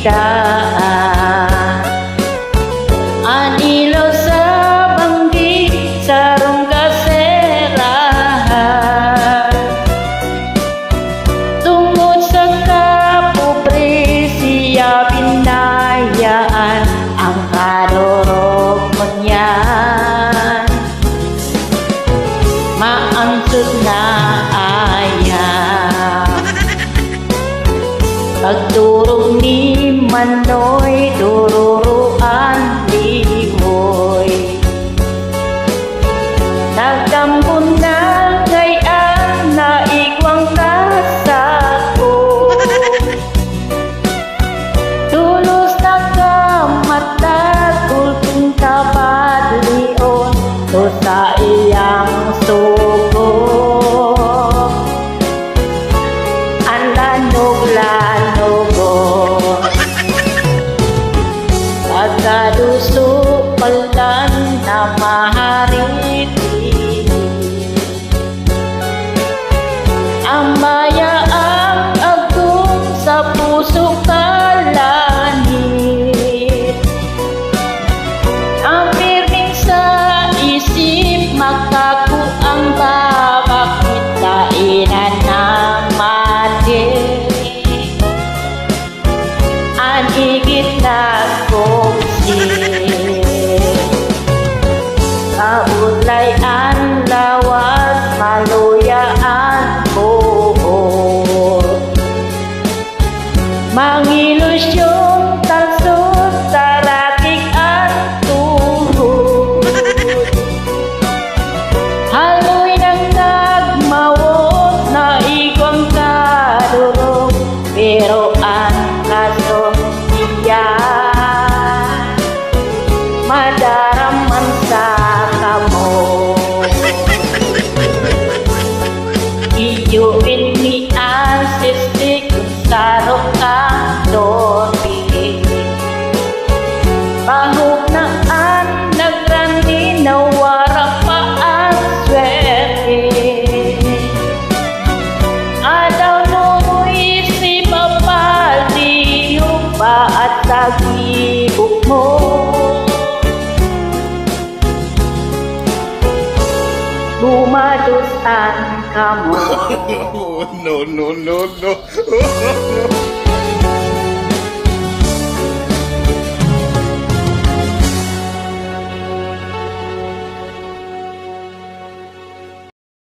daan. An ilaw sa banggi, sarong kaserahan. Tungod sa kapobre, siya binayaan ang kadorog manyan. Maangsod na ayam, pagturog ni Manoy, tururuan limoy. Nagtambon na ngayon na igwang kasako, tulos na kamatag kulting kabadlion to sa iyang suko. Ang lanog-lanogo pagkaduso paldan na mahariti. Ang mayaang agong sa puso kalanit, ang pirming sa isip makakuang babak kitainan ng materi. Ang igit na kautlay ang lawas, maluyaan buhok. Mangilusyong talsot sa rakik at tuhod. Haloy ng nagmawot na igwang kadurog, pero ang kasong iyan madaraman sa kamo. Iyuin ni asistik sarok ang dobi. Bahog na ang nagrandi na wara pa ang swerte. Adaw nu'y si mapaliyo pa at tagibok mo. Lumadusan ka mo. No.